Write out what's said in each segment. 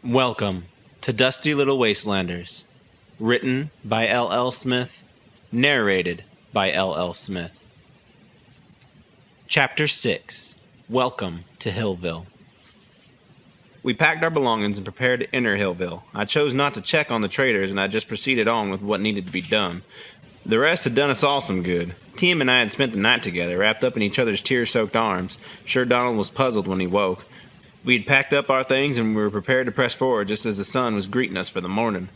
Welcome to Dusty Little Wastelanders. Written by L.L. Smith. Narrated by L.L. Smith. Chapter 6. Welcome to Hillville. We packed our belongings and prepared to enter Hillville. I chose not to check on the traders, and I just proceeded on with what needed to be done. The rest had done us all some good. Tim and I had spent the night together, wrapped up in each other's tear-soaked arms. Sure, Donald was puzzled when he woke. We had packed up our things and we were prepared to press forward just as the sun was greeting us for the morning.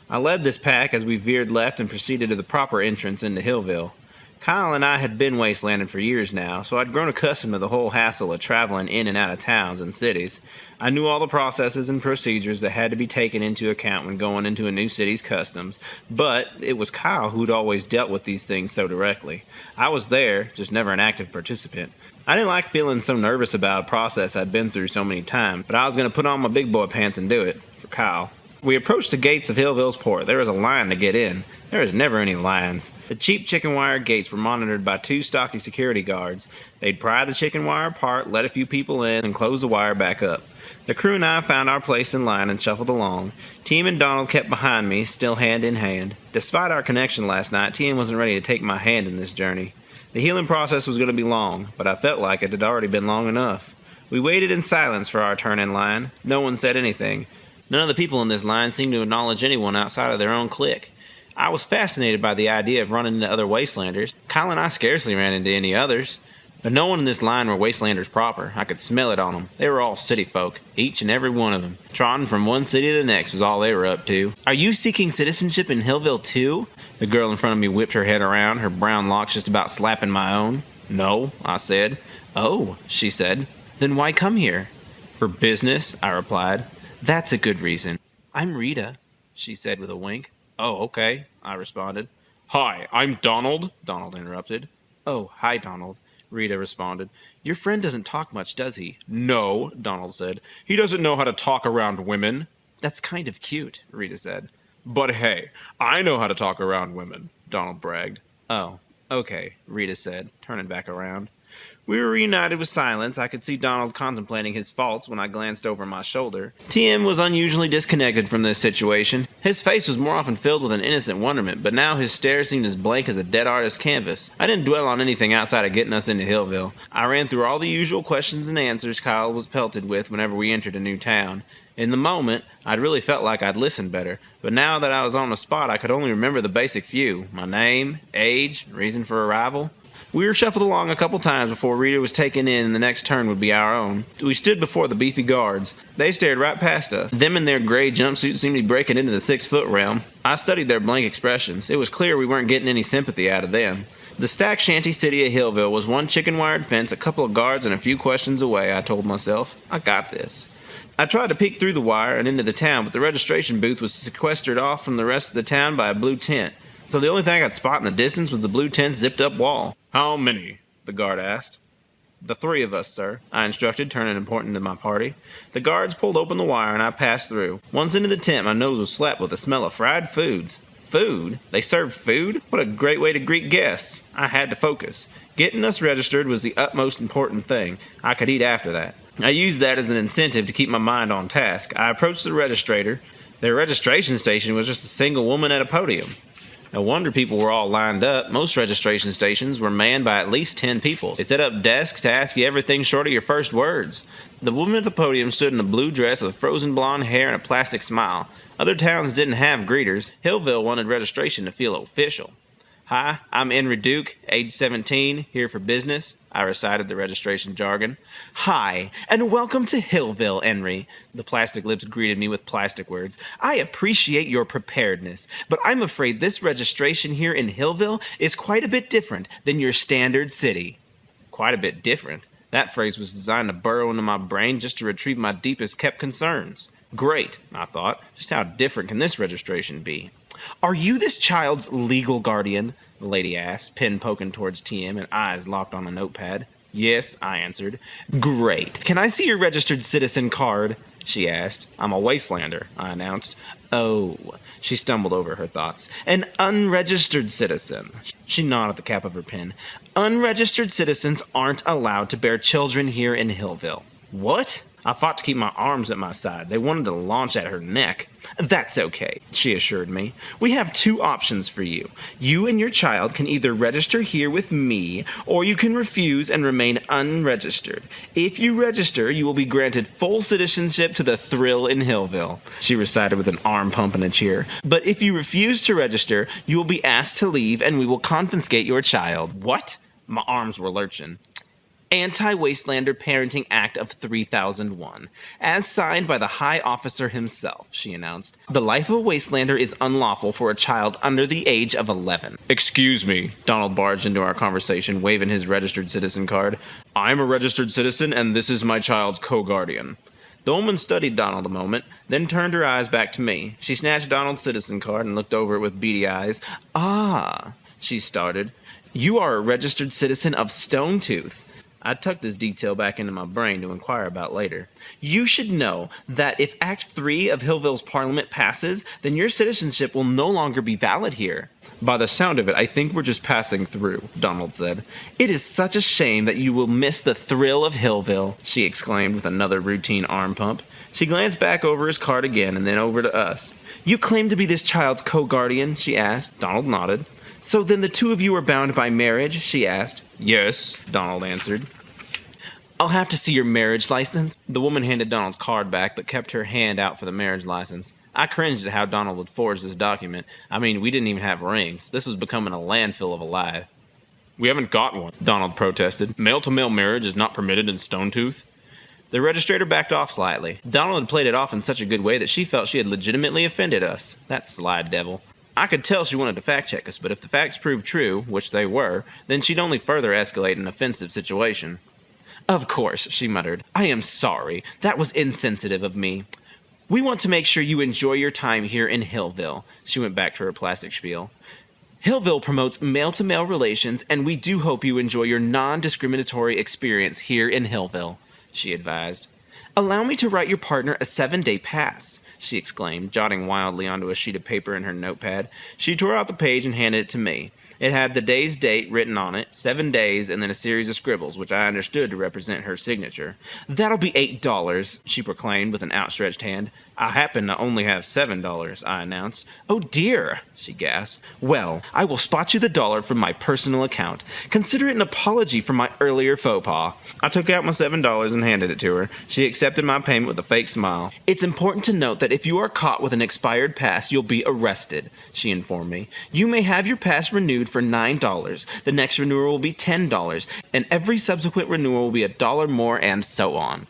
I led this pack as we veered left and proceeded to the proper entrance into Hillville. Kyle and I had been wastelanding for years now, so I'd grown accustomed to the whole hassle of traveling in and out of towns and cities. I knew all the processes and procedures that had to be taken into account when going into a new city's customs, but it was Kyle who'd always dealt with these things so directly. I was there, just never an active participant. I didn't like feeling so nervous about a process I'd been through so many times, but I was going to put on my big boy pants and do it, for Kyle. We approached the gates of Hillville's port. There was a line to get in. There was never any lines. The cheap chicken wire gates were monitored by two stocky security guards. They'd pry the chicken wire apart, let a few people in, and close the wire back up. The crew and I found our place in line and shuffled along. Tim and Donald kept behind me, still hand in hand. Despite our connection last night, Tim wasn't ready to take my hand in this journey. The healing process was going to be long, but I felt like it had already been long enough. We waited in silence for our turn in line. No one said anything. None of the people in this line seemed to acknowledge anyone outside of their own clique. I was fascinated by the idea of running into other wastelanders. Kyle and I scarcely ran into any others. But no one in this line were wastelanders proper. I could smell it on them. They were all city folk, each and every one of them. Trotting from one city to the next was all they were up to. "Are you seeking citizenship in Hillville too?" The girl in front of me whipped her head around, her brown locks just about slapping my own. "No," I said. "Oh," she said. "Then why come here?" "For business," I replied. "That's a good reason." "I'm Rita," she said with a wink. "Oh, okay," I responded. "Hi, I'm Donald," Donald interrupted. "Oh, hi, Donald," Rita responded. "Your friend doesn't talk much, does he?" "No," Donald said. "He doesn't know how to talk around women." "That's kind of cute," Rita said. "But hey, I know how to talk around women," Donald bragged. "Oh, okay," Rita said, turning back around. We were reunited with silence. I could see Donald contemplating his faults when I glanced over my shoulder. Tim was unusually disconnected from this situation. His face was more often filled with an innocent wonderment, but now his stare seemed as blank as a dead artist's canvas. I didn't dwell on anything outside of getting us into Hillville. I ran through all the usual questions and answers Kyle was pelted with whenever we entered a new town. In the moment, I'd really felt like I'd listened better, but now that I was on the spot, I could only remember the basic few: my name, age, reason for arrival. We were shuffled along a couple times before Rita was taken in and the next turn would be our own. We stood before the beefy guards. They stared right past us. Them in their gray jumpsuits seemed to be breaking into the 6-foot realm. I studied their blank expressions. It was clear we weren't getting any sympathy out of them. The stacked shanty city of Hillville was one chicken-wired fence, a couple of guards, and a few questions away, I told myself. I got this. I tried to peek through the wire and into the town, but the registration booth was sequestered off from the rest of the town by a blue tent. So the only thing I could spot in the distance was the blue tent's zipped-up wall. "How many?" the guard asked. "The 3 of us, sir," I instructed, turning important to my party. The guards pulled open the wire and I passed through. Once into the tent, my nose was slapped with the smell of fried foods. Food? They served food? What a great way to greet guests. I had to focus. Getting us registered was the utmost important thing. I could eat after that. I used that as an incentive to keep my mind on task. I approached the registrator. Their registration station was just a single woman at a podium. No wonder people were all lined up. Most registration stations were manned by at least 10 people. They set up desks to ask you everything short of your first words. The woman at the podium stood in a blue dress with frozen blonde hair and a plastic smile. Other towns didn't have greeters. Hillville wanted registration to feel official. "Hi, I'm Enry Duke, age 17, here for business," I recited the registration jargon. "Hi, and welcome to Hillville, Enry." The plastic lips greeted me with plastic words. "I appreciate your preparedness, but I'm afraid this registration here in Hillville is quite a bit different than your standard city." Quite a bit different? That phrase was designed to burrow into my brain just to retrieve my deepest kept concerns. Great, I thought. Just how different can this registration be? "Are you this child's legal guardian?" the lady asked, pen poking towards TM and eyes locked on a notepad. "Yes," I answered. "Great. Can I see your registered citizen card?" she asked. "I'm a wastelander," I announced. "Oh," she stumbled over her thoughts. "An unregistered citizen." She gnawed at the cap of her pen. "Unregistered citizens aren't allowed to bear children here in Hillville." What? I fought to keep my arms at my side. They wanted to launch at her neck. That's okay, she assured me. We have two options for you. You and your child can either register here with me, or you can refuse and remain unregistered. If you register, you will be granted full citizenship to the thrill in Hillville, she recited with an arm pump and a cheer. But if you refuse to register, you will be asked to leave and we will confiscate your child. What? My arms were lurching. Anti-Wastelander Parenting Act of 3001, as signed by the High Officer himself, she announced. The life of a Wastelander is unlawful for a child under the age of 11. Excuse me, Donald barged into our conversation, waving his registered citizen card. I'm a registered citizen, and this is my child's co-guardian. The woman studied Donald a moment, then turned her eyes back to me. She snatched Donald's citizen card and looked over it with beady eyes. Ah, she started. You are a registered citizen of Stonetooth. I tucked this detail back into my brain to inquire about later. You should know that if Act 3 of Hillville's Parliament passes, then your citizenship will no longer be valid here. By the sound of it, I think we're just passing through, Donald said. It is such a shame that you will miss the thrill of Hillville, she exclaimed with another routine arm pump. She glanced back over his card again and then over to us. You claim to be this child's co-guardian, she asked. Donald nodded. So then the two of you are bound by marriage, she asked. Yes, Donald answered. I'll have to see your marriage license. The woman handed Donald's card back, but kept her hand out for the marriage license. I cringed at how Donald would forge this document. I mean, we didn't even have rings. This was becoming a landfill of a lie. We haven't got one, Donald protested. Male-to-male marriage is not permitted in Stonetooth. The registrator backed off slightly. Donald had played it off in such a good way that she felt she had legitimately offended us. That sly devil. I could tell she wanted to fact-check us, but if the facts proved true, which they were, then she'd only further escalate an offensive situation. Of course, she muttered. I am sorry. That was insensitive of me. We want to make sure you enjoy your time here in Hillville. She went back to her plastic spiel. Hillville promotes male-to-male relations, and we do hope you enjoy your non-discriminatory experience here in Hillville, she advised. Allow me to write your partner a 7-day pass, she exclaimed, jotting wildly onto a sheet of paper in her notepad. She tore out the page and handed it to me. It had the day's date written on it, 7 days, and then a series of scribbles, which I understood to represent her signature. That'll be $8, she proclaimed with an outstretched hand. I happen to only have $7, I announced. Oh dear, she gasped. Well, I will spot you the dollar from my personal account. Consider it an apology for my earlier faux pas. I took out my $7 and handed it to her. She accepted my payment with a fake smile. It's important to note that if you are caught with an expired pass, you'll be arrested, she informed me. You may have your pass renewed for $9. The next renewal will be $10, and every subsequent renewal will be $1 more, and so on.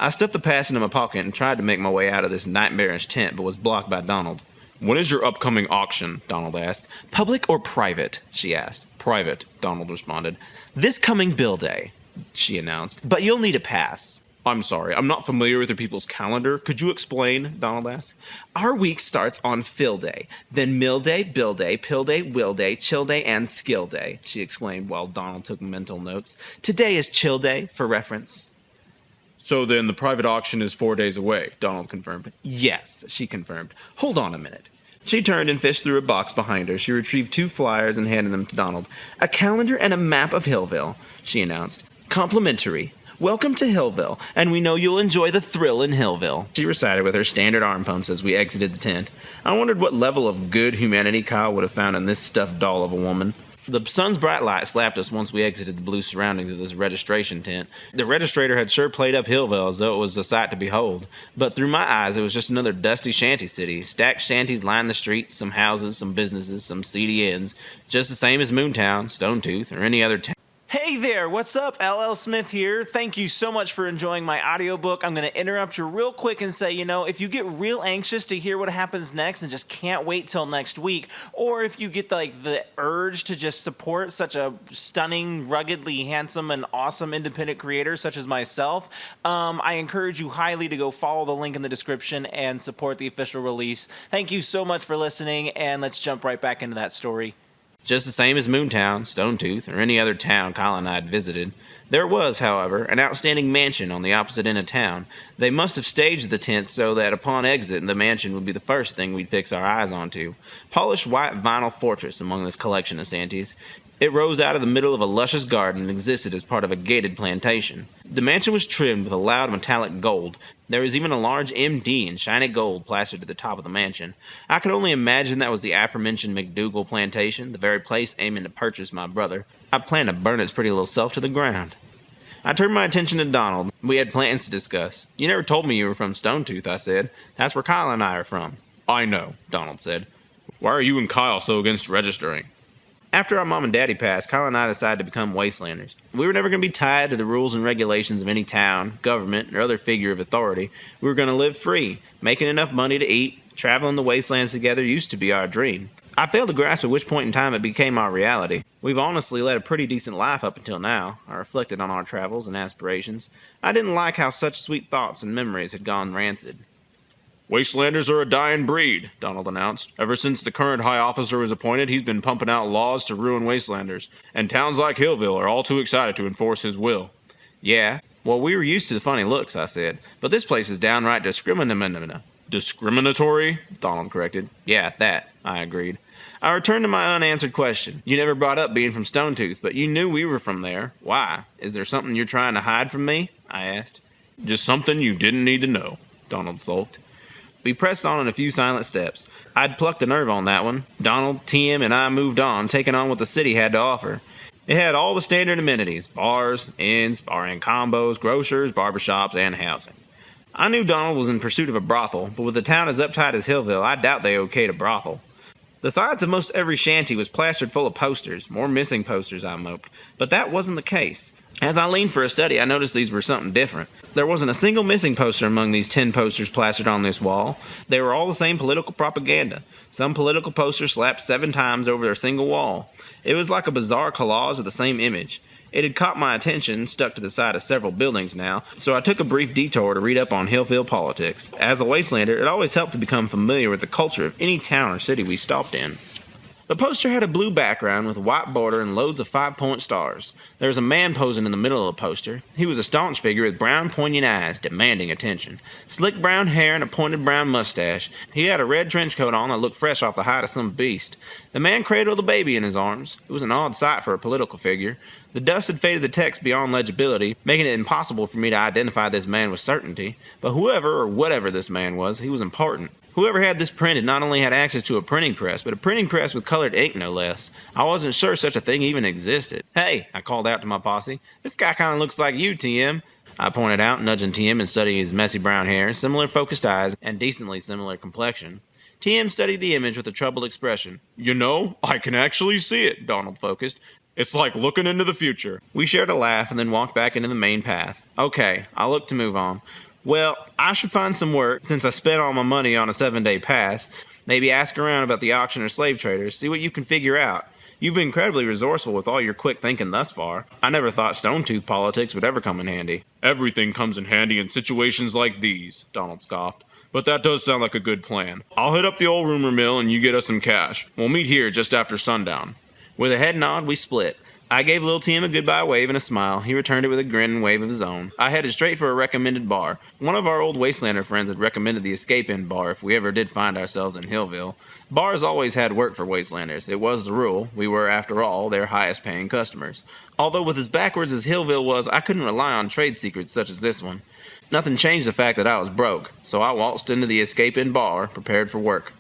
I stuffed the pass into my pocket and tried to make my way out of this nightmarish tent, but was blocked by Donald. When is your upcoming auction? Donald asked. Public or private? She asked. Private, Donald responded. This coming bill day, she announced, but you'll need a pass. I'm sorry, I'm not familiar with your people's calendar. Could you explain? Donald asked. Our week starts on fill day, then mill day, bill day, pill day, will day, chill day, and skill day, she exclaimed while Donald took mental notes. Today is chill day, for reference. So then the private auction is 4 days away, Donald confirmed. Yes, she confirmed. Hold on a minute. She turned and fished through a box behind her. She retrieved 2 flyers and handed them to Donald. A calendar and a map of Hillville, she announced. Complimentary. Welcome to Hillville, and we know you'll enjoy the thrill in Hillville, she recited with her standard arm pumps as we exited the tent. I wondered what level of good humanity Kyle would have found in this stuffed doll of a woman. The sun's bright light slapped us once we exited the blue surroundings of this registration tent. The registrator had sure played up Hillville as though it was a sight to behold. But through my eyes, it was just another dusty shanty city. Stacked shanties lined the streets, some houses, some businesses, some seedy inns. Just the same as Moontown, Stonetooth, or any other town. Hey there, what's up? LL Smith here. Thank you so much for enjoying my audiobook. I'm going to interrupt you real quick and say, if you get real anxious to hear what happens next and just can't wait till next week, or if you get the urge to just support such a stunning, ruggedly handsome, and awesome independent creator such as myself, I encourage you highly to go follow the link in the description and support the official release. Thank you so much for listening, and let's jump right back into that story. Just the same as Moontown, Stonetooth, or any other town Kyle and I had visited. There was, however, an outstanding mansion on the opposite end of town. They must have staged the tents so that upon exit, the mansion would be the first thing we'd fix our eyes onto. Polished white vinyl fortress among this collection of shanties. It rose out of the middle of a luscious garden and existed as part of a gated plantation. The mansion was trimmed with a loud metallic gold. There was even a large MD in shiny gold plastered at the top of the mansion. I could only imagine that was the aforementioned McDougal plantation, the very place aiming to purchase my brother. I planned to burn its pretty little self to the ground. I turned my attention to Donald. We had plans to discuss. You never told me you were from Stoletooth, I said. That's where Kyle and I are from. I know, Donald said. Why are you and Kyle so against registering? After our mom and daddy passed, Kyle and I decided to become wastelanders. We were never going to be tied to the rules and regulations of any town, government, or other figure of authority. We were going to live free. Making enough money to eat, traveling the wastelands together used to be our dream. I failed to grasp at which point in time it became our reality. We've honestly led a pretty decent life up until now. I reflected on our travels and aspirations. I didn't like how such sweet thoughts and memories had gone rancid. Wastelanders are a dying breed, Donald announced. Ever since the current high officer was appointed, he's been pumping out laws to ruin wastelanders, and towns like Hillville are all too excited to enforce his will. Yeah, well, we were used to the funny looks, I said, but this place is downright discriminatory. Discriminatory? Donald corrected. Yeah, that, I agreed. I returned to my unanswered question. You never brought up being from Stoletooth, but you knew we were from there. Why? Is there something you're trying to hide from me? I asked. Just something you didn't need to know, Donald sulked. We pressed on in a few silent steps. I'd plucked a nerve on that one. Donald, TM, and I moved on, taking on what the city had to offer. It had all the standard amenities, bars, inns, bar-in combos, grocers, barbershops, and housing. I knew Donald was in pursuit of a brothel, but with a town as uptight as Hillville, I doubt they okayed a brothel. The sides of most every shanty was plastered full of posters, more missing posters, I moped, but that wasn't the case. As I leaned for a study, I noticed these were something different. There wasn't a single missing poster among these 10 posters plastered on this wall. They were all the same political propaganda. Some political posters slapped 7 times over a single wall. It was like a bizarre collage of the same image. It had caught my attention, stuck to the side of several buildings now, so I took a brief detour to read up on Hillville politics. As a wastelander, it always helped to become familiar with the culture of any town or city we stopped in. The poster had a blue background with a white border and loads of 5-point stars. There was a man posing in the middle of the poster. He was a staunch figure with brown poignant eyes, demanding attention. Slick brown hair and a pointed brown mustache. He had a red trench coat on that looked fresh off the hide of some beast. The man cradled a baby in his arms. It was an odd sight for a political figure. The dust had faded the text beyond legibility, making it impossible for me to identify this man with certainty. But whoever or whatever this man was, he was important. Whoever had this printed not only had access to a printing press, but a printing press with colored ink no less. I wasn't sure such a thing even existed. Hey, I called out to my posse, this guy kind of looks like you, TM. I pointed out, nudging TM and studying his messy brown hair, similar focused eyes, and decently similar complexion. TM studied the image with a troubled expression. You know, I can actually see it, Donald focused. It's like looking into the future. We shared a laugh and then walked back into the main path. Okay, I looked to move on. Well, I should find some work, since I spent all my money on a 7-day pass. Maybe ask around about the auction or slave traders, see what you can figure out. You've been incredibly resourceful with all your quick thinking thus far. I never thought Stoletooth politics would ever come in handy. Everything comes in handy in situations like these, Donald scoffed. But that does sound like a good plan. I'll hit up the old rumor mill and you get us some cash. We'll meet here just after sundown. With a head nod, we split. I gave Lil Tim a goodbye wave and a smile. He returned it with a grin and wave of his own. I headed straight for a recommended bar. One of our old Wastelander friends had recommended the Escape Inn bar if we ever did find ourselves in Hillville. Bars always had work for Wastelanders. It was the rule. We were, after all, their highest paying customers. Although with as backwards as Hillville was, I couldn't rely on trade secrets such as this one. Nothing changed the fact that I was broke, so I waltzed into the Escape Inn bar, prepared for work.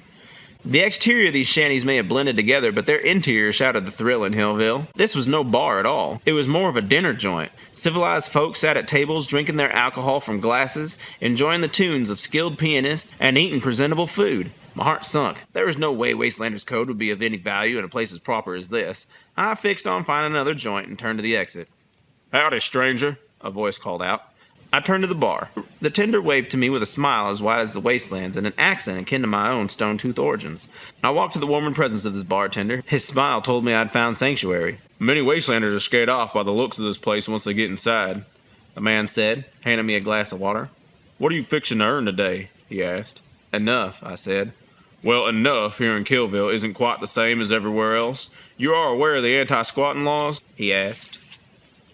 The exterior of these shanties may have blended together, but their interior shouted the thrill in Hillville. This was no bar at all. It was more of a dinner joint. Civilized folks sat at tables drinking their alcohol from glasses, enjoying the tunes of skilled pianists, and eating presentable food. My heart sunk. There was no way Wastelander's code would be of any value in a place as proper as this. I fixed on finding another joint and turned to the exit. Howdy, stranger, a voice called out. I turned to the bar. The tender waved to me with a smile as wide as the wastelands and an accent akin to my own Stoletooth origins. I walked to the warming presence of this bartender. His smile told me I'd found sanctuary. Many Wastelanders are scared off by the looks of this place once they get inside, the man said, handing me a glass of water. What are you fixing to earn today? He asked. Enough, I said. Well, enough here in Hillville isn't quite the same as everywhere else. You are aware of the anti-squatting laws? He asked.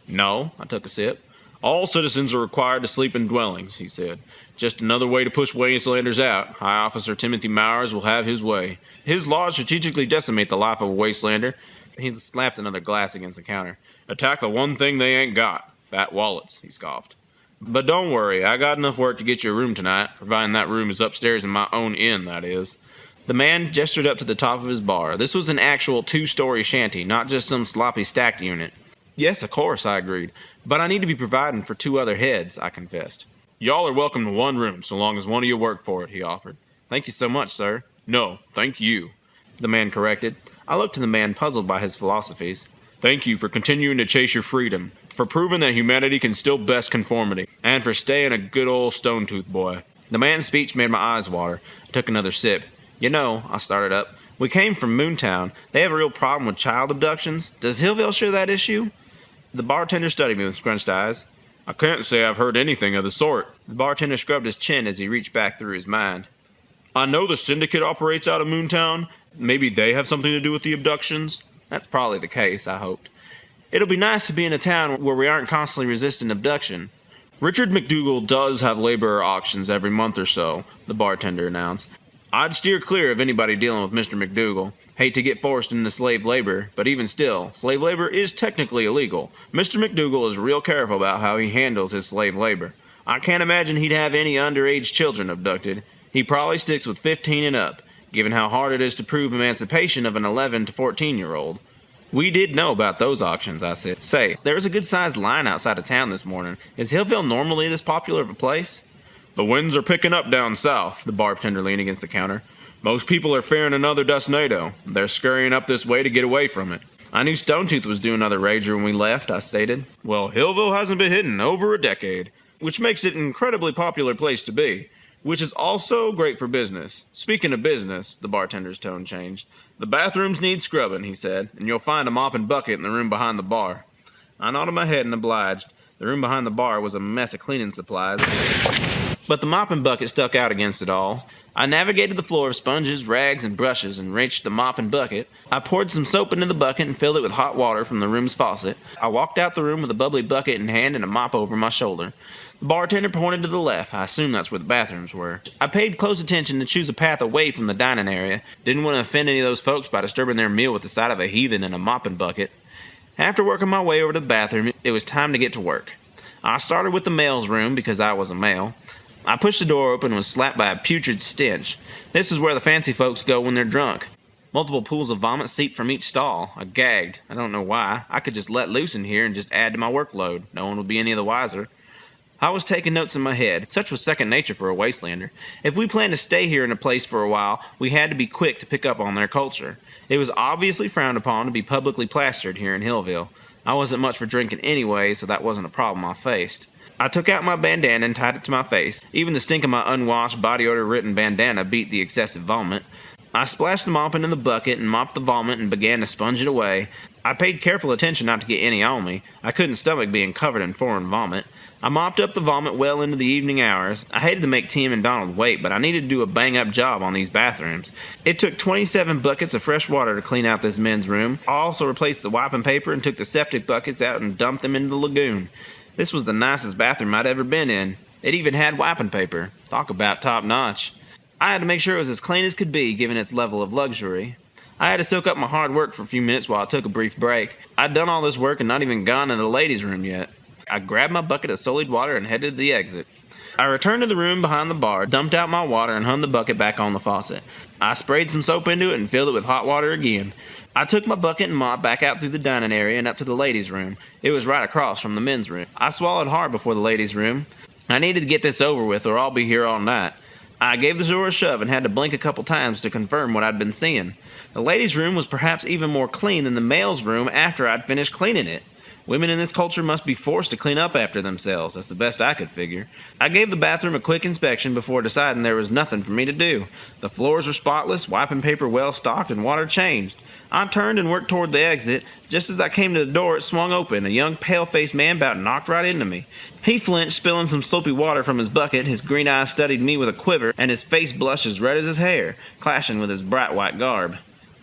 No, I took a sip. All citizens are required to sleep in dwellings, he said. Just another way to push Wastelanders out. High Officer Timothy Mowers will have his way. His laws strategically decimate the life of a Wastelander. He slapped another glass against the counter. Attack the one thing they ain't got. Fat wallets, he scoffed. But don't worry, I got enough work to get you a room tonight, providing that room is upstairs in my own inn, that is. The man gestured up to the top of his bar. This was an actual 2-story shanty, not just some sloppy stacked unit. Yes, of course, I agreed. But I need to be providing for 2 other heads, I confessed. Y'all are welcome to one room, so long as one of you work for it, he offered. Thank you so much, sir. No, thank you, the man corrected. I looked to the man, puzzled by his philosophies. Thank you for continuing to chase your freedom, for proving that humanity can still best conformity, and for staying a good old stone-toothed boy. The man's speech made my eyes water. I took another sip. You know, I started up. We came from Moontown. They have a real problem with child abductions. Does Hillville share that issue? The bartender studied me with scrunched eyes. I can't say I've heard anything of the sort. The bartender scrubbed his chin as he reached back through his mind. I know the syndicate operates out of Moontown. Maybe they have something to do with the abductions? That's probably the case, I hoped. It'll be nice to be in a town where we aren't constantly resisting abduction. Richard McDougal does have laborer auctions every month or so, the bartender announced. I'd steer clear of anybody dealing with Mr. McDougal. Hate to get forced into slave labor, but even still, slave labor is technically illegal. Mr. McDougal is real careful about how he handles his slave labor. I can't imagine he'd have any underage children abducted. He probably sticks with 15 and up, given how hard it is to prove emancipation of an 11 to 14-year-old. We did know about those auctions, I said. Say, there was a good-sized line outside of town this morning. Is Hillville normally this popular of a place? The winds are picking up down south, the bartender leaned against the counter. Most people are fearing another dustnado. They're scurrying up this way to get away from it. I knew Stonetooth was due another rager when we left, I stated. Well, Hillville hasn't been hit in over a decade, which makes it an incredibly popular place to be, which is also great for business. Speaking of business, the bartender's tone changed. The bathrooms need scrubbing, he said, and you'll find a mop and bucket in the room behind the bar. I nodded my head and obliged. The room behind the bar was a mess of cleaning supplies, but the mop and bucket stuck out against it all. I navigated the floor of sponges, rags, and brushes and reached the mop and bucket. I poured some soap into the bucket and filled it with hot water from the room's faucet. I walked out the room with a bubbly bucket in hand and a mop over my shoulder. The bartender pointed to the left. I assumed that's where the bathrooms were. I paid close attention to choose a path away from the dining area. Didn't want to offend any of those folks by disturbing their meal with the sight of a heathen and a mop and bucket. After working my way over to the bathroom, it was time to get to work. I started with the male's room because I was a male. I pushed the door open and was slapped by a putrid stench. This is where the fancy folks go when they're drunk. Multiple pools of vomit seeped from each stall. I gagged. I don't know why. I could just let loose in here and just add to my workload. No one would be any the wiser. I was taking notes in my head. Such was second nature for a wastelander. If we planned to stay here in a place for a while, we had to be quick to pick up on their culture. It was obviously frowned upon to be publicly plastered here in Hillville. I wasn't much for drinking anyway, so that wasn't a problem I faced. I took out my bandana and tied it to my face. Even the stink of my unwashed, body odor-ridden bandana beat the excessive vomit. I splashed the mop into the bucket and mopped the vomit and began to sponge it away. I paid careful attention not to get any on me. I couldn't stomach being covered in foreign vomit. I mopped up the vomit well into the evening hours. I hated to make Tim and Donald wait, but I needed to do a bang-up job on these bathrooms. It took 27 buckets of fresh water to clean out this men's room. I also replaced the wiping paper and took the septic buckets out and dumped them into the lagoon. This was the nicest bathroom I'd ever been in. It even had wiping paper. Talk about top-notch. I had to make sure it was as clean as could be, given its level of luxury. I had to soak up my hard work for a few minutes while I took a brief break. I'd done all this work and not even gone into the ladies' room yet. I grabbed my bucket of solid water and headed to the exit. I returned to the room behind the bar, dumped out my water, and hung the bucket back on the faucet. I sprayed some soap into it and filled it with hot water again. I took my bucket and mop back out through the dining area and up to the ladies' room. It was right across from the men's room. I swallowed hard before the ladies' room. I needed to get this over with or I'll be here all night. I gave the door a shove and had to blink a couple times to confirm what I'd been seeing. The ladies' room was perhaps even more clean than the male's room after I'd finished cleaning it. Women in this culture must be forced to clean up after themselves. That's the best I could figure. I gave the bathroom a quick inspection before deciding there was nothing for me to do. The floors were spotless, wiping paper well stocked, and water changed. I turned and worked toward the exit. Just as I came to the door, it swung open. A young, pale-faced man about knocked right into me. He flinched, spilling some soapy water from his bucket. His green eyes studied me with a quiver, and his face blushed as red as his hair, clashing with his bright white garb.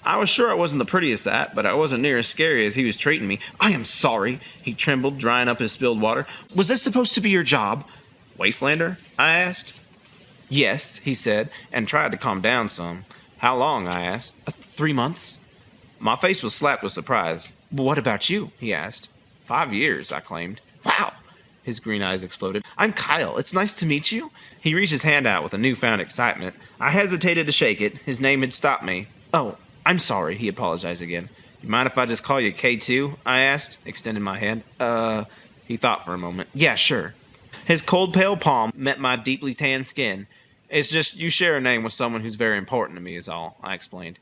I was sure I wasn't the prettiest sight, but I wasn't near as scary as he was treating me. "I am sorry," he trembled, drying up his spilled water. "Was this supposed to be your job?" "Wastelander?" I asked. "Yes," he said, and tried to calm down some. "How long?" I asked. 3 months. My face was slapped with surprise. "What about you?" he asked. 5 years, I claimed. "Wow!" His green eyes exploded. "I'm Kyle. It's nice to meet you." He reached his hand out with a newfound excitement. I hesitated to shake it. His name had stopped me. "Oh, I'm sorry," he apologized again. "You mind if I just call you K2? I asked, extending my hand. He thought for a moment. "Yeah, sure." His cold, pale palm met my deeply tanned skin. "It's just you share a name with someone who's very important to me is all," I explained.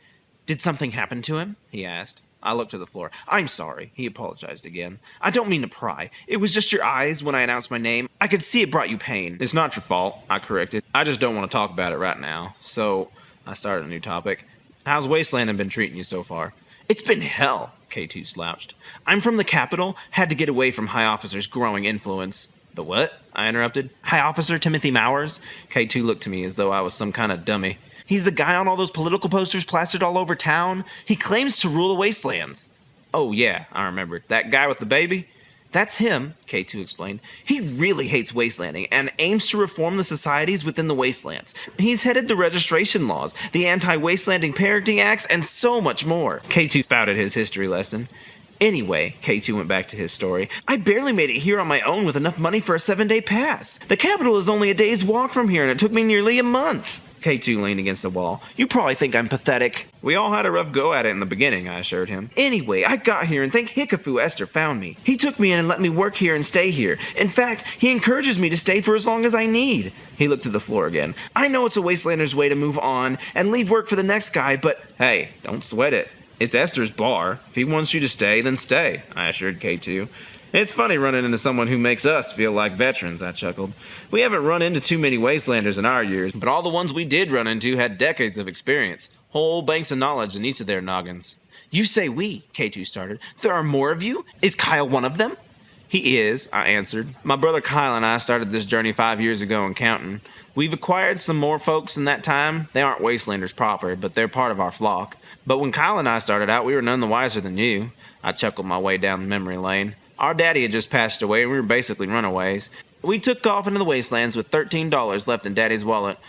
"Did something happen to him?" he asked. I looked to the floor. "I'm sorry," he apologized again. "I don't mean to pry. It was just your eyes when I announced my name. I could see it brought you pain." "It's not your fault," I corrected. "I just don't want to talk about it right now. So," I started a new topic. "How's Wasteland been treating you so far?" "It's been hell," K2 slouched. "I'm from the capital, had to get away from High Officer's growing influence." "The what?" I interrupted. "High Officer Timothy Mowers?" K2 looked to me as though I was some kind of dummy. "He's the guy on all those political posters plastered all over town. He claims to rule the wastelands." "Oh yeah," I remembered. "That guy with the baby?" "That's him," K2 explained. "He really hates wastelanding and aims to reform the societies within the wastelands. He's headed the registration laws, the anti-wastelanding parenting acts, and so much more." K2 spouted his history lesson. "Anyway," K2 went back to his story, "I barely made it here on my own with enough money for a 7-day pass. The capital is only a day's walk from here and it took me nearly a month." K2 leaned against the wall. "You probably think I'm pathetic." "We all had a rough go at it in the beginning," I assured him. "Anyway, I got here and thank Hikafu Esther found me. He took me in and let me work here and stay here. In fact, he encourages me to stay for as long as I need." He looked to the floor again. "I know it's a Wastelander's way to move on and leave work for the next guy, but..." "Hey, don't sweat it. It's Esther's bar. If he wants you to stay, then stay," I assured K2. "It's funny running into someone who makes us feel like veterans," I chuckled. "We haven't run into too many Wastelanders in our years, but all the ones we did run into had decades of experience. Whole banks of knowledge in each of their noggins." "You say we," K2 started. "There are more of you? Is Kyle one of them?" "He is," I answered. "My brother Kyle and I started this journey 5 years ago and counting. We've acquired some more folks in that time. They aren't Wastelanders proper, but they're part of our flock. But when Kyle and I started out, we were none the wiser than you." I chuckled my way down memory lane. "Our daddy had just passed away and we were basically runaways. We took off into the wastelands with $13 left in daddy's wallet.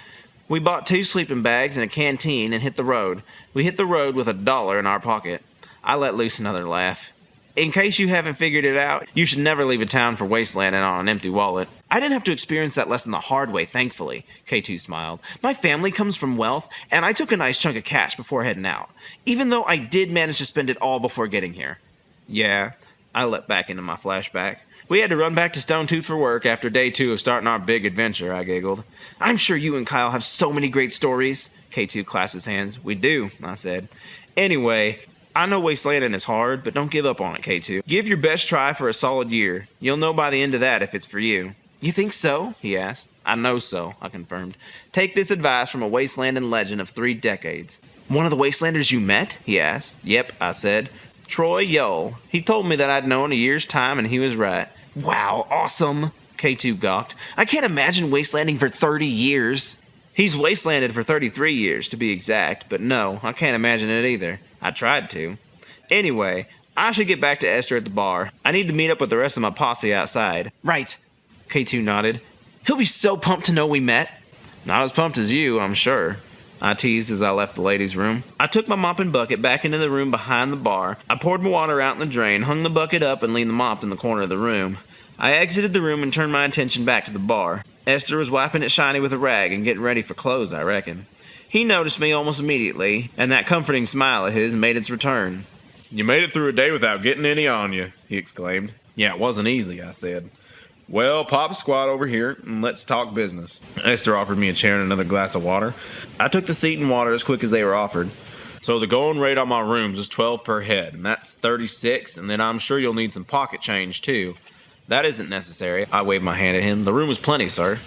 We bought 2 sleeping bags and a canteen and hit the road. We hit the road with $1 in our pocket." I let loose another laugh. "In case you haven't figured it out, you should never leave a town for wastelanding on an empty wallet." "I didn't have to experience that lesson the hard way, thankfully," K2 smiled. "My family comes from wealth, and I took a nice chunk of cash before heading out, even though I did manage to spend it all before getting here." "Yeah," I leapt back into my flashback. "We had to run back to Stone Tooth for work after day 2 of starting our big adventure," I giggled. "I'm sure you and Kyle have so many great stories." K2 clasped his hands. "We do," I said. "Anyway, I know wastelanding is hard, but don't give up on it, K2. Give your best try for a solid year. You'll know by the end of that if it's for you." "You think so?" he asked. "I know so," I confirmed. "Take this advice from a wastelanding legend of 3 decades." "One of the Wastelanders you met?" he asked. "Yep," I said. "Troy Yoel. He told me that I'd know in a year's time, and he was right." "Wow, awesome!" K2 gawked. "I can't imagine wastelanding for 30 years. "He's wastelanded for 33 years, to be exact, but no, I can't imagine it either. I tried to. Anyway, I should get back to Esther at the bar. I need to meet up with the rest of my posse outside." "Right," K2 nodded. "He'll be so pumped to know we met." "Not as pumped as you, I'm sure," I teased as I left the ladies' room. I took my mop and bucket back into the room behind the bar. I poured my water out in the drain, hung the bucket up, and leaned the mop in the corner of the room. I exited the room and turned my attention back to the bar. Esther was wiping it shiny with a rag and getting ready for clothes, I reckon. He noticed me almost immediately, and that comforting smile of his made its return. "You made it through a day without getting any on you," he exclaimed. "Yeah, it wasn't easy," I said. "Well, pop squat over here and let's talk business." Esther offered me a chair and another glass of water. I took the seat and water as quick as they were offered. "So the going rate on my rooms is 12 per head, and that's 36, and then I'm sure you'll need some pocket change too." "That isn't necessary." I waved my hand at him. "The room is plenty, sir."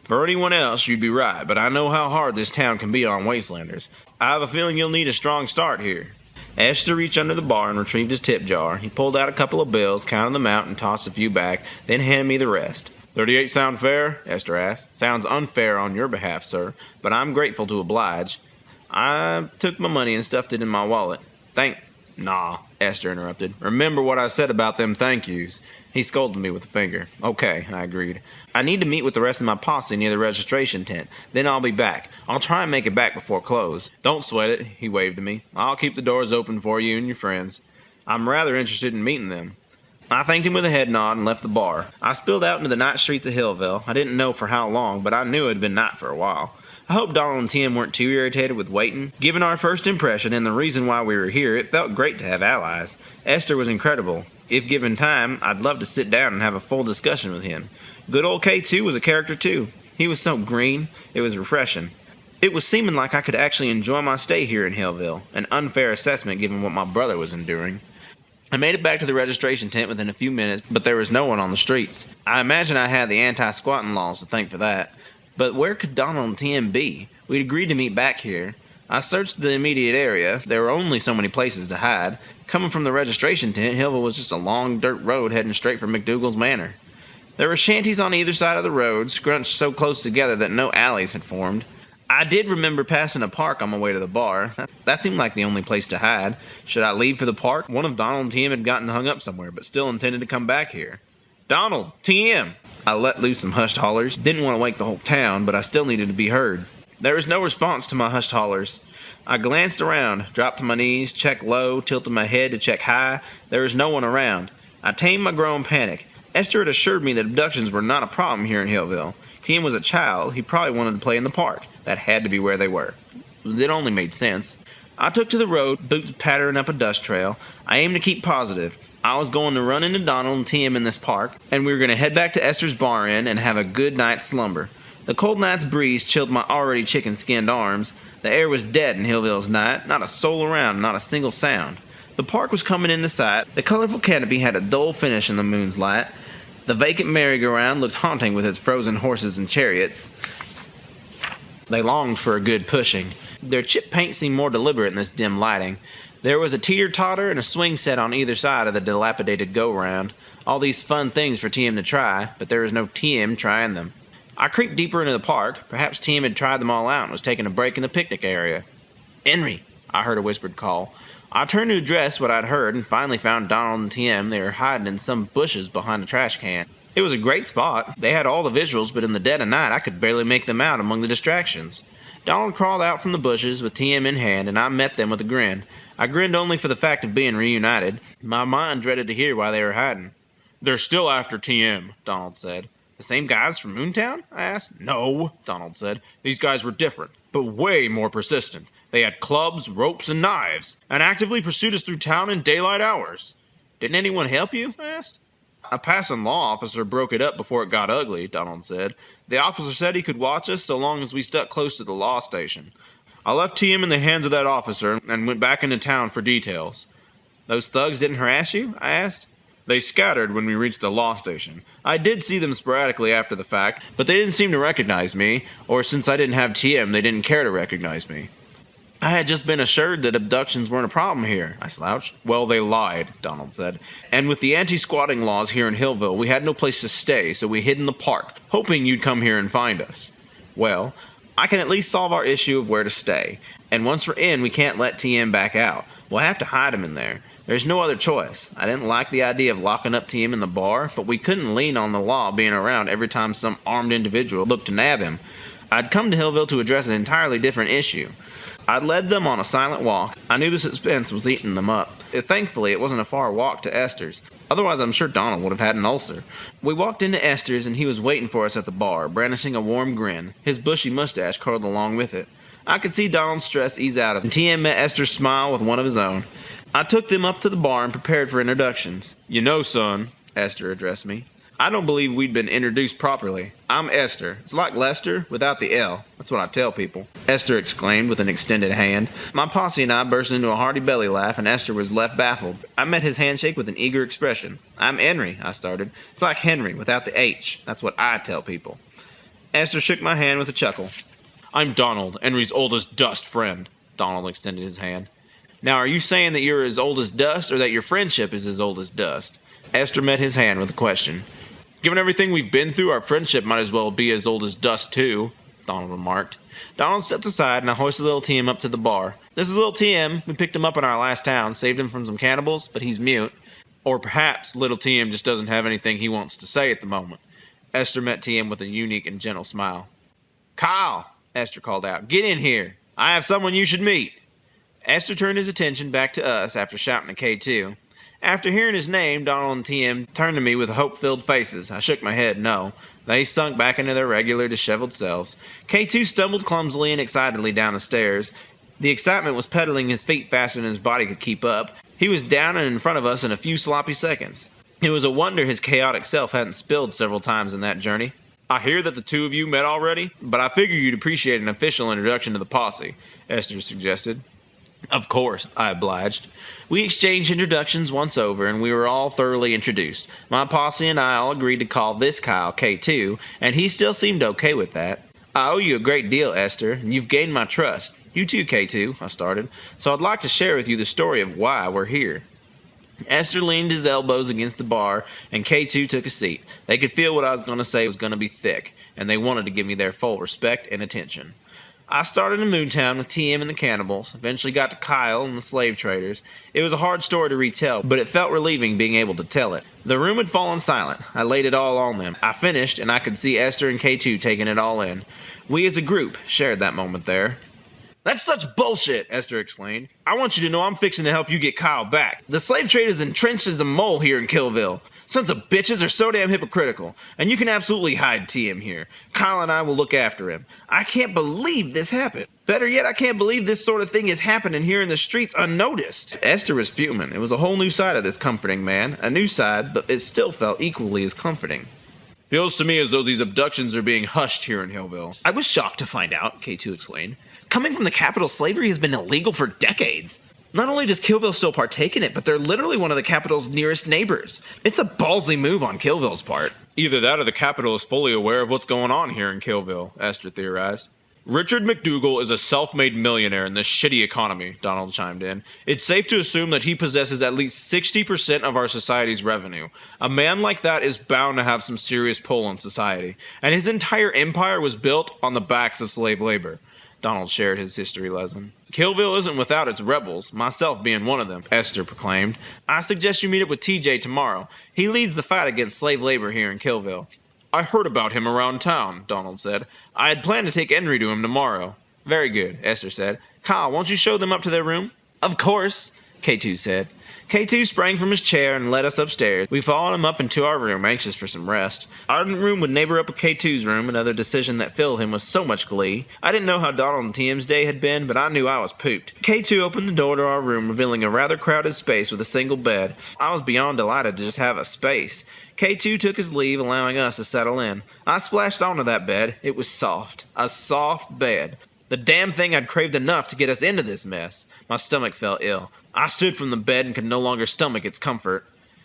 "For anyone else, you'd be right, but I know how hard this town can be on Wastelanders. I have a feeling you'll need a strong start here." Esther reached under the bar and retrieved his tip jar. He pulled out a couple of bills, counted them out, and tossed a few back, then handed me the rest. "38 sound fair?" Esther asked. "Sounds unfair on your behalf, sir, but I'm grateful to oblige." I took my money and stuffed it in my wallet. "Nah," Esther interrupted. "Remember what I said about them thank yous. He scolded me with a finger. Okay, I agreed. I need to meet with the rest of my posse near the registration tent. Then I'll be back. I'll try and make it back before close. Don't sweat it, he waved to me. I'll keep the doors open for you and your friends. I'm rather interested in meeting them. I thanked him with a head nod and left the bar. I spilled out into the night streets of Hillville. I didn't know for how long, but I knew it had been night for a while. I hope Donald and Tim weren't too irritated with waiting. Given our first impression and the reason why we were here, it felt great to have allies. Esther was incredible. If given time, I'd love to sit down and have a full discussion with him. Good old K2 was a character too. He was so green, it was refreshing. It was seeming like I could actually enjoy my stay here in Hillville, an unfair assessment given what my brother was enduring. I made it back to the registration tent within a few minutes, but there was no one on the streets. I imagine I had the anti-squatting laws to thank for that. But where could Donald and Tim be? We'd agreed to meet back here. I searched the immediate area. There were only so many places to hide. Coming from the registration tent, Hillville was just a long dirt road heading straight for McDougal's manor. There were shanties on either side of the road, scrunched so close together that no alleys had formed. I did remember passing a park on my way to the bar. That seemed like the only place to hide. Should I leave for the park? One of Donald and Tim had gotten hung up somewhere, but still intended to come back here. Donald! Tim! I let loose some hushed hollers. Didn't want to wake the whole town, but I still needed to be heard. There was no response to my hushed hollers. I glanced around, dropped to my knees, checked low, tilted my head to check high. There was no one around. I tamed my growing panic. Esther had assured me that abductions were not a problem here in Hillville. Tim was a child. He probably wanted to play in the park. That had to be where they were. It only made sense. I took to the road, boots pattering up a dust trail. I aimed to keep positive. I was going to run into Donald and Tim in this park, and we were going to head back to Esther's bar inn and have a good night's slumber. The cold night's breeze chilled my already chicken-skinned arms. The air was dead in Hillville's night, not a soul around, not a single sound. The park was coming into sight. The colorful canopy had a dull finish in the moon's light. The vacant merry-go-round looked haunting with its frozen horses and chariots. They longed for a good pushing. Their chip paint seemed more deliberate in this dim lighting. There was a teeter-totter and a swing set on either side of the dilapidated go-round. All these fun things for Tim to try, but there was no Tim trying them. I creeped deeper into the park. Perhaps Tim had tried them all out and was taking a break in the picnic area. Enry, I heard a whispered call. I turned to address what I'd heard and finally found Donald and Tim. They were hiding in some bushes behind a trash can. It was a great spot. They had all the visuals, but in the dead of night I could barely make them out among the distractions. Donald crawled out from the bushes with Tim in hand, and I met them with a grin. I grinned only for the fact of being reunited. My mind dreaded to hear why they were hiding. They're still after TM, Donald said. The same guys from Moontown? I asked. No, Donald said. These guys were different, but way more persistent. They had clubs, ropes, and knives, and actively pursued us through town in daylight hours. Didn't anyone help you? I asked. A passing law officer broke it up before it got ugly, Donald said. The officer said he could watch us so long as we stuck close to the law station. I left TM in the hands of that officer and went back into town for details. Those thugs didn't harass you? I asked. They scattered when we reached the law station. I did see them sporadically after the fact, but they didn't seem to recognize me, or since I didn't have TM, they didn't care to recognize me. I had just been assured that abductions weren't a problem here, I slouched. Well, they lied, Donald said. And with the anti-squatting laws here in Hillville, we had no place to stay, so we hid in the park, hoping you'd come here and find us. Well, I can at least solve our issue of where to stay. And once we're in, we can't let TM back out. We'll have to hide him in there. There's no other choice. I didn't like the idea of locking up TM in the bar, but we couldn't lean on the law being around every time some armed individual looked to nab him. I'd come to Hillville to address an entirely different issue. I'd led them on a silent walk. I knew the suspense was eating them up. Thankfully, it wasn't a far walk to Esther's. Otherwise, I'm sure Donald would have had an ulcer. We walked into Esther's, and he was waiting for us at the bar, brandishing a warm grin. His bushy mustache curled along with it. I could see Donald's stress ease out of him, and TM met Esther's smile with one of his own. I took them up to the bar and prepared for introductions. You know, son, Esther addressed me. I don't believe we'd been introduced properly. I'm Esther. It's like Lester without the L. That's what I tell people. Esther exclaimed with an extended hand. My posse and I burst into a hearty belly laugh, and Esther was left baffled. I met his handshake with an eager expression. I'm Enry, I started. It's like Henry without the H. That's what I tell people. Esther shook my hand with a chuckle. I'm Donald, Enry's oldest dust friend. Donald extended his hand. Now, are you saying that you're as old as dust, or that your friendship is as old as dust? Esther met his hand with a question. Given everything we've been through, our friendship might as well be as old as dust, too, Donald remarked. Donald stepped aside, and I hoisted little TM up to the bar. This is little TM. We picked him up in our last town, saved him from some cannibals, but he's mute. Or perhaps little TM just doesn't have anything he wants to say at the moment. Esther met TM with a unique and gentle smile. "Kyle," Esther called out, "get in here. I have someone you should meet." Esther turned his attention back to us after shouting to K2. After hearing his name, Donald and TM turned to me with hope-filled faces. I shook my head no. They sunk back into their regular disheveled selves. K2 stumbled clumsily and excitedly down the stairs. The excitement was pedaling his feet faster than his body could keep up. He was down and in front of us in a few sloppy seconds. It was a wonder his chaotic self hadn't spilled several times in that journey. "I hear that the two of you met already, but I figure you'd appreciate an official introduction to the posse," Esther suggested. "Of course," I obliged. We exchanged introductions once over, and we were all thoroughly introduced. My posse and I all agreed to call this Kyle K2, and he still seemed okay with that. "I owe you a great deal, Esther, and you've gained my trust. You too, K2, I started. "So I'd like to share with you the story of why we're here." Esther leaned his elbows against the bar, and K2 took a seat. They could feel what I was going to say was going to be thick, and they wanted to give me their full respect and attention. I started in Moontown with TM and the cannibals, eventually got to Kyle and the slave traders. It was a hard story to retell, but it felt relieving being able to tell it. The room had fallen silent. I laid it all on them. I finished, and I could see Esther and K2 taking it all in. We as a group shared that moment there. "That's such bullshit," Esther exclaimed. "I want you to know I'm fixing to help you get Kyle back. The slave trade is entrenched as a mole here in Hillville. Sons of bitches are so damn hypocritical, and you can absolutely hide TM here. Kyle and I will look after him. I can't believe this happened. Better yet, I can't believe this sort of thing is happening here in the streets unnoticed." Esther was fuming. It was a whole new side of this comforting man. A new side, but it still felt equally as comforting. "Feels to me as though these abductions are being hushed here in Hillville." "I was shocked to find out," K2 explained. "Coming from the capital, slavery has been illegal for decades. Not only does Hillville still partake in it, but they're literally one of the capital's nearest neighbors. It's a ballsy move on Hillville's part." "Either that or the capital is fully aware of what's going on here in Hillville," Esther theorized. "Richard McDougal is a self-made millionaire in this shitty economy," Donald chimed in. "It's safe to assume that he possesses at least 60% of our society's revenue. A man like that is bound to have some serious pull on society, and his entire empire was built on the backs of slave labor." Donald shared his history lesson. "Hillville isn't without its rebels, myself being one of them," Esther proclaimed. "I suggest you meet up with TJ tomorrow. He leads the fight against slave labor here in Hillville." "I heard about him around town," Donald said. "I had planned to take Enry to him tomorrow." "Very good," Esther said. "Kyle, won't you show them up to their room?" "Of course," K2 said. K2 sprang from his chair and led us upstairs. We followed him up into our room, anxious for some rest. Our room would neighbor up with K2's room, another decision that filled him with so much glee. I didn't know how Donald and TM's day had been, but I knew I was pooped. K2 opened the door to our room, revealing a rather crowded space with a single bed. I was beyond delighted to just have a space. K2 took his leave, allowing us to settle in. I splashed onto that bed. It was soft. A soft bed. The damn thing I'd craved enough to get us into this mess. My stomach felt ill. I stood from the bed and could no longer stomach its comfort.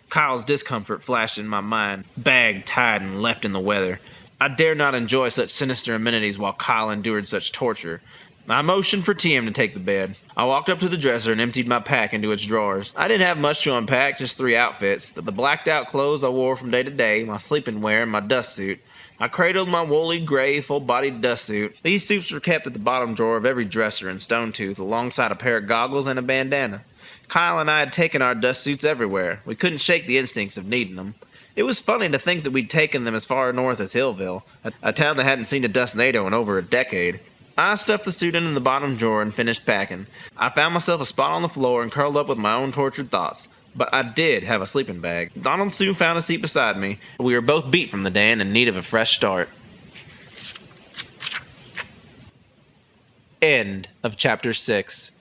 Kyle's discomfort flashed in my mind, bagged, tied, and left in the weather. I dared not enjoy such sinister amenities while Kyle endured such torture. I motioned for TM to take the bed. I walked up to the dresser and emptied my pack into its drawers. I didn't have much to unpack, just 3 outfits. The blacked-out clothes I wore from day to day, my sleeping wear, and my dust suit. I cradled my woolly, gray, full-bodied dust suit. These suits were kept at the bottom drawer of every dresser in Stone Tooth, alongside a pair of goggles and a bandana. Kyle and I had taken our dust suits everywhere. We couldn't shake the instincts of needing them. It was funny to think that we'd taken them as far north as Hillville, a town that hadn't seen a dust NATO in over a decade. I stuffed the suit in the bottom drawer and finished packing. I found myself a spot on the floor and curled up with my own tortured thoughts. But I did have a sleeping bag. Donald soon found a seat beside me. We were both beat from the day and in need of a fresh start. End of Chapter 6.